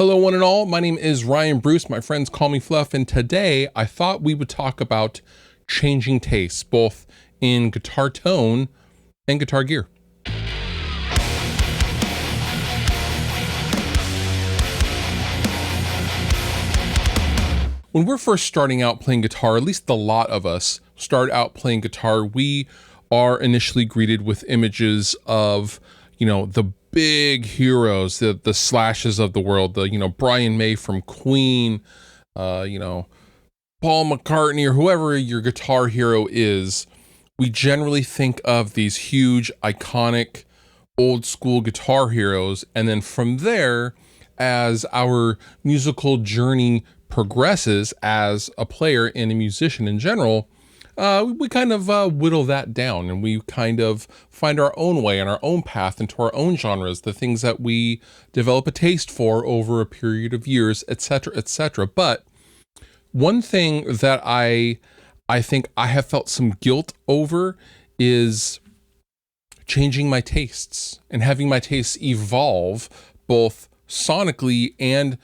Hello, one and all. My name is Ryan Bruce. My friends call me Fluff, and today I thought we would talk about changing tastes, both in guitar tone and guitar gear. When we're first starting out playing guitar, at least a lot of us start out playing guitar, we are initially greeted with images of, the big heroes, the Slashes of the world, Brian May from Queen, Paul McCartney, or whoever your guitar hero is. We generally think of these huge, iconic, old school guitar heroes. And then from there, as our musical journey progresses as a player and a musician in general, we kind of whittle that down, and we kind of find our own way and our own path into our own genres, the things that we develop a taste for over a period of years, etc., etc. But one thing that I think I have felt some guilt over is changing my tastes and having my tastes evolve both sonically and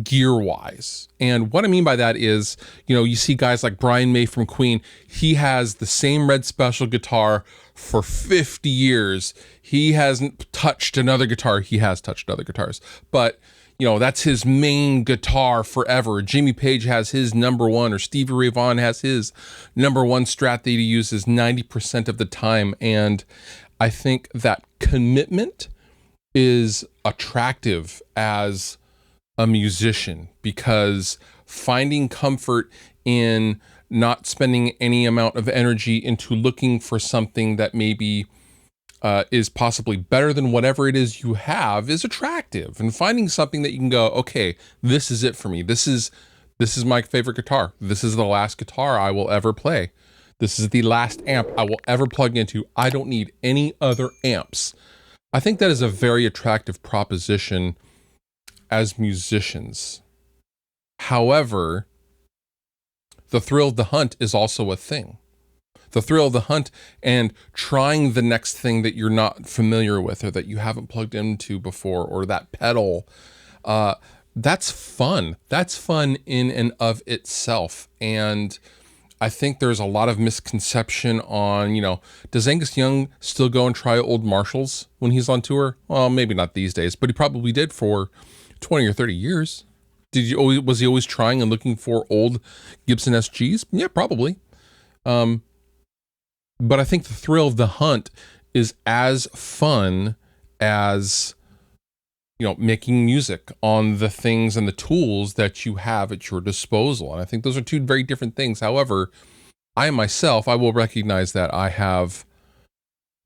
gear wise. And what I mean by that is, you see guys like Brian May from Queen. He has the same red special guitar for 50 years. He hasn't touched another guitar. He has touched other guitars, but that's his main guitar forever. Jimmy Page has his number one, or Stevie Ray Vaughan has his number one Strat that he uses 90% of the time. And I think that commitment is attractive as a musician, because finding comfort in not spending any amount of energy into looking for something that maybe is possibly better than whatever it is you have is attractive, and finding something that you can go, okay, this is it for me. This is my favorite guitar. This is the last guitar I will ever play. This is the last amp I will ever plug into. I don't need any other amps. I think that is a very attractive proposition as musicians. However, the thrill of the hunt is also a thing. The thrill of the hunt and trying the next thing that you're not familiar with or that you haven't plugged into before, or that pedal, that's fun. That's fun in and of itself. And I think there's a lot of misconception on, does Angus Young still go and try old Marshalls when he's on tour? Well, maybe not these days, but he probably did for 20 or 30 years. Was he always trying and looking for old Gibson SGs? Yeah, probably. But I think the thrill of the hunt is as fun as, making music on the things and the tools that you have at your disposal. And I think those are two very different things. However, I will recognize that I have,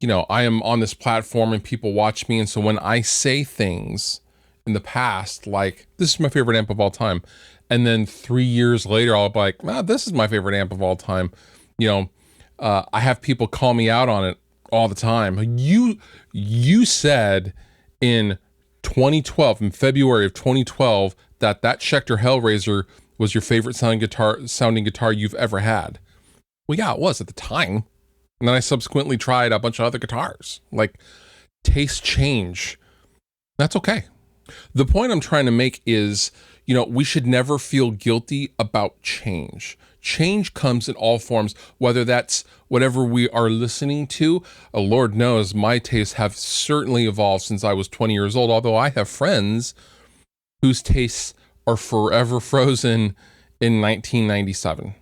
I am on this platform and people watch me. And so when I say things in the past, like, this is my favorite amp of all time, and then 3 years later, I'll be like, this is my favorite amp of all time. I have people call me out on it all the time. You said in 2012, in February of 2012, that Schecter Hellraiser was your favorite sounding guitar you've ever had. Well, yeah, it was at the time. And then I subsequently tried a bunch of other guitars. Like, tastes change. That's okay. The point I'm trying to make is, we should never feel guilty about change. Change comes in all forms, whether that's whatever we are listening to. Lord knows my tastes have certainly evolved since I was 20 years old, although I have friends whose tastes are forever frozen in 1997,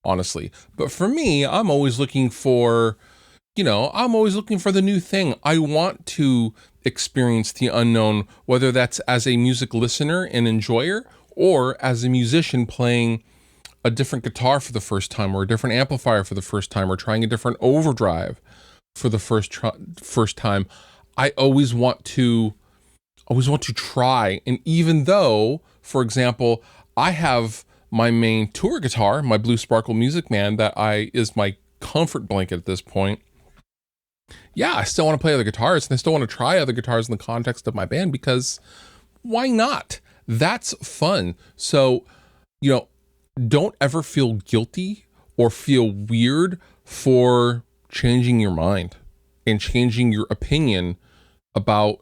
honestly. But for me, I'm always looking for, the new thing. I want to experience the unknown, whether that's as a music listener and enjoyer, or as a musician playing a different guitar for the first time, or a different amplifier for the first time, or trying a different overdrive for the first time. I always want to try. And even though, for example, I have my main tour guitar, my Blue Sparkle Music Man, that is my comfort blanket at this point. Yeah, I still want to play other guitars, and I still want to try other guitars in the context of my band, because why not? That's fun. So, don't ever feel guilty or feel weird for changing your mind and changing your opinion about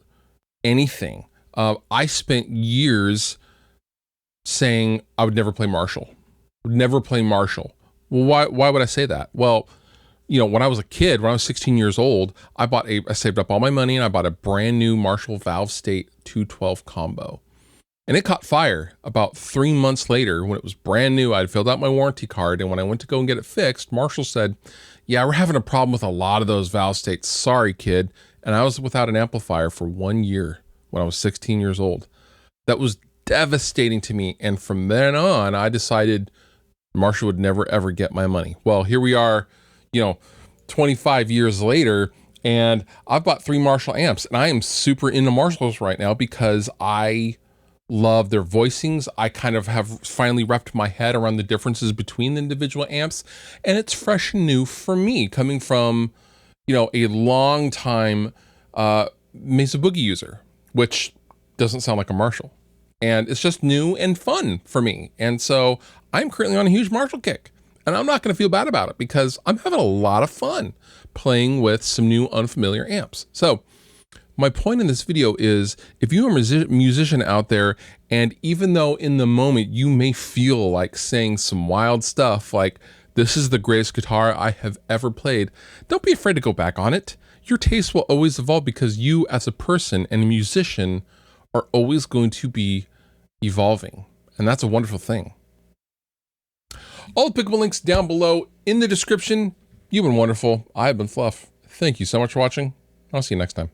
anything. I spent years saying I would never play Marshall. Would never play Marshall. Well, why would I say that? Well, when I was a kid, when I was 16 years old, I saved up all my money and I bought a brand new Marshall Valve State 212 combo. And it caught fire about 3 months later when it was brand new. I'd filled out my warranty card, and when I went to go and get it fixed, Marshall said, "Yeah, we're having a problem with a lot of those valve states. Sorry, kid." And I was without an amplifier for 1 year when I was 16 years old. That was devastating to me. And from then on, I decided Marshall would never, ever get my money. Well, here we are, 25 years later, and I've bought 3 Marshall amps, and I am super into Marshalls right now because I love their voicings. I kind of have finally wrapped my head around the differences between the individual amps, and it's fresh and new for me, coming from, a long time Mesa Boogie user, which doesn't sound like a Marshall. And it's just new and fun for me. And so I'm currently on a huge Marshall kick, and I'm not going to feel bad about it because I'm having a lot of fun playing with some new unfamiliar amps. So my point in this video is, if you're a musician out there, and even though in the moment you may feel like saying some wild stuff like, "This is the greatest guitar I have ever played," don't be afraid to go back on it. Your taste will always evolve because you as a person and a musician are always going to be evolving. And that's a wonderful thing. All the pickable links down below in the description. You've been wonderful. I've been Fluff. Thank you so much for watching. I'll see you next time.